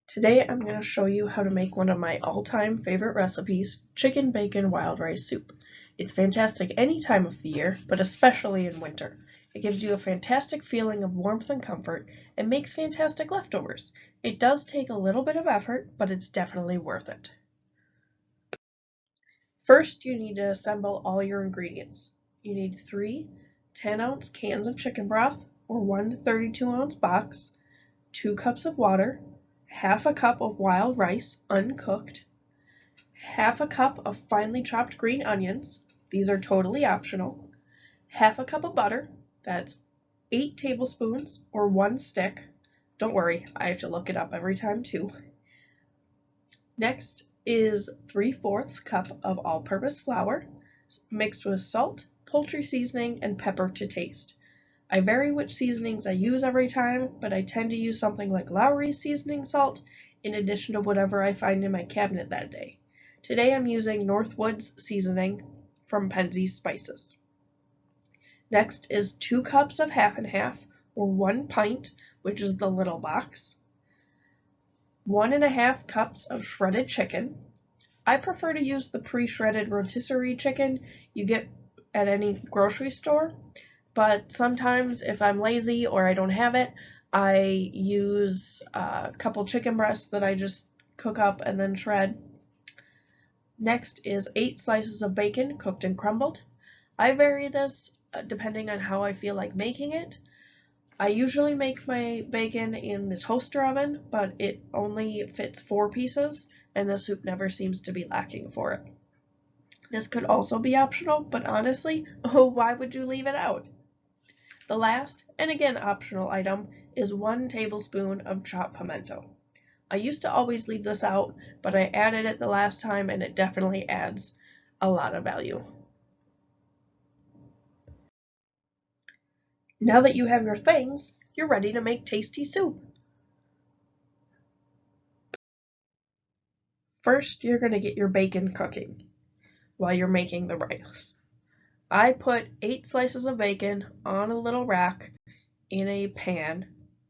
Today I'm going to show you how to make one of my all-time favorite recipes, chicken bacon wild rice soup. It's fantastic any time of the year, but especially in winter. It gives you a fantastic feeling of warmth and comfort and makes fantastic leftovers. It does take a little bit of effort, but it's definitely worth it. First, you need to assemble all your ingredients. You need 3 10-ounce cans of chicken broth or 1 32-ounce box, 2 cups of water, half a cup of wild rice uncooked, half a cup of finely chopped green onions, these are totally optional, half a cup of butter, that's 8 tablespoons or 1 stick. Don't worry, I have to look it up every time too. Next is 3/4 cup of all-purpose flour mixed with salt, poultry seasoning, and pepper to taste. I vary which seasonings I use every time, but I tend to use something like Lowry's seasoning salt in addition to whatever I find in my cabinet that day. Today I'm using Northwood's seasoning from Penzeys Spices. Next is 2 cups of half and half, or 1 pint, which is the little box. 1½ cups of shredded chicken. I prefer to use the pre-shredded rotisserie chicken you get at any grocery store. But sometimes if I'm lazy or I don't have it, I use a couple chicken breasts that I just cook up and then shred. Next is 8 slices of bacon cooked and crumbled. I vary this depending on how I feel like making it. I usually make my bacon in the toaster oven, but it only fits 4 pieces and the soup never seems to be lacking for it. This could also be optional, but honestly, why would you leave it out? The last, and again optional item, is 1 tablespoon of chopped pimento. I used to always leave this out, but I added it the last time and it definitely adds a lot of value. Now that you have your things, you're ready to make tasty soup. First, you're going to get your bacon cooking while you're making the rice. I put 8 slices of bacon on a little rack in a pan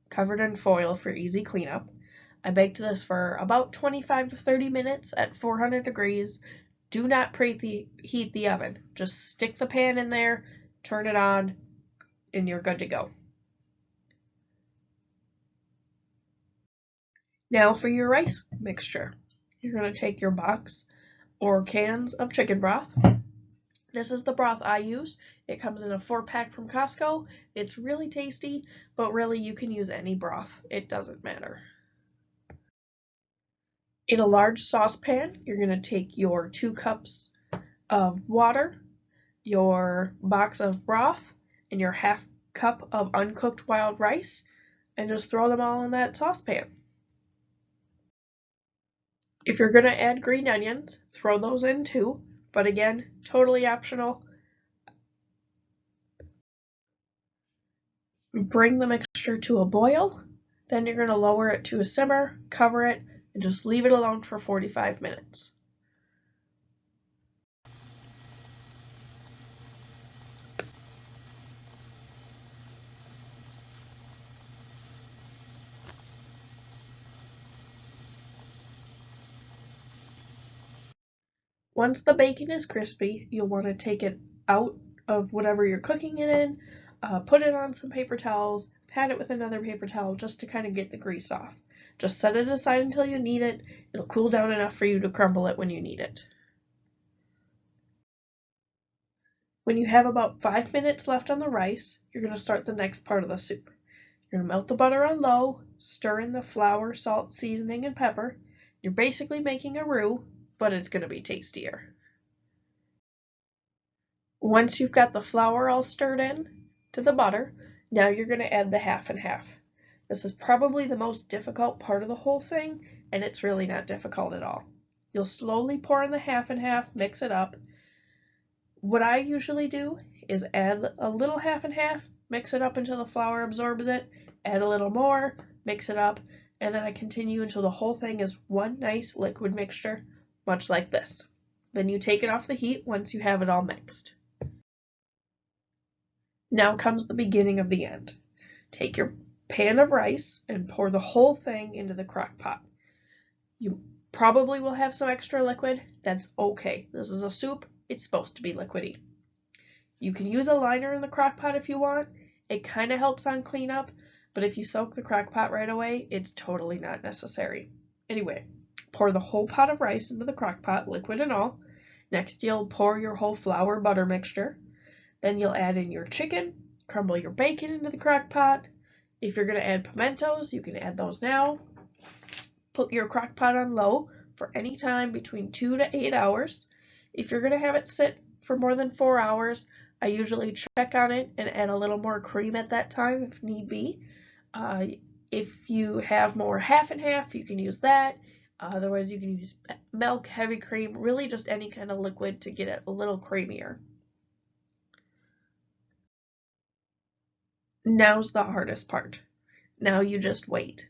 covered in foil for easy cleanup. I baked this for about 25 to 30 minutes at 400 degrees. Do not preheat the oven. Just stick the pan in there, turn it on, and you're good to go. Now for your rice mixture. You're going to take your box or cans of chicken broth. This is the broth I use. It comes in a 4-pack from Costco. It's really tasty, but really you can use any broth. It doesn't matter. In a large saucepan, you're going to take your 2 cups of water, your box of broth, and your half cup of uncooked wild rice, and just throw them all in that saucepan. If you're going to add green onions, throw those in too, but again, totally optional. Bring the mixture to a boil, then you're going to lower it to a simmer, cover it, and just leave it alone for 45 minutes. Once the bacon is crispy, you'll want to take it out of whatever you're cooking it in, put it on some paper towels, pat it with another paper towel just to kind of get the grease off. Just set it aside until you need it. It'll cool down enough for you to crumble it when you need it. When you have about 5 minutes left on the rice, you're going to start the next part of the soup. You're going to melt the butter on low, stir in the flour, salt, seasoning, and pepper. You're basically making a roux, but it's going to be tastier. Once you've got the flour all stirred in to the butter, now you're going to add the half and half. This is probably the most difficult part of the whole thing, and it's really not difficult at all. You'll slowly pour in the half and half, mix it up. What I usually do is add a little half and half, mix it up until the flour absorbs it, add a little more, mix it up, and then I continue until the whole thing is one nice liquid mixture, much like this. Then you take it off the heat once you have it all mixed. Now comes the beginning of the end. Take your pan of rice and pour the whole thing into the crock pot. You probably will have some extra liquid. That's okay. This is a soup. It's supposed to be liquidy. You can use a liner in the crock pot if you want. It kind of helps on cleanup, but if you soak the crock pot right away, it's totally not necessary. Anyway, pour the whole pot of rice into the crock pot, liquid and all. Next, you'll pour your whole flour butter mixture. Then you'll add in your chicken, crumble your bacon into the crock pot. If you're going to add pimentos, you can add those now. Put your crock pot on low for any time between 2 to 8 hours. If you're going to have it sit for more than 4 hours, I usually check on it and add a little more cream at that time if need be. If you have more half and half, you can use that. Otherwise, you can use milk, heavy cream, really just any kind of liquid to get it a little creamier. Now's the hardest part. Now you just wait.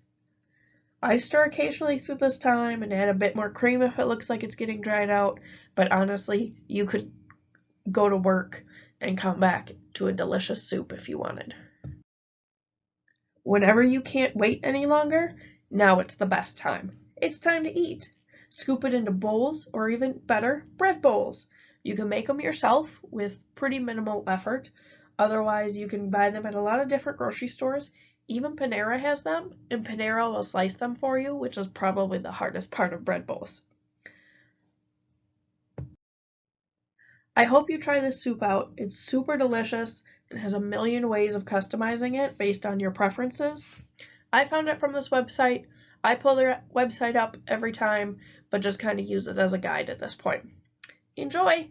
I stir occasionally through this time and add a bit more cream if it looks like it's getting dried out, but honestly, you could go to work and come back to a delicious soup if you wanted. Whenever you can't wait any longer, now it's the best time. It's time to eat. Scoop it into bowls, or even better, bread bowls. You can make them yourself with pretty minimal effort. Otherwise, you can buy them at a lot of different grocery stores. Even Panera has them, and Panera will slice them for you, which is probably the hardest part of bread bowls. I hope you try this soup out. It's super delicious and has a million ways of customizing it based on your preferences. I found it from this website. I pull their website up every time, but just kind of use it as a guide at this point. Enjoy!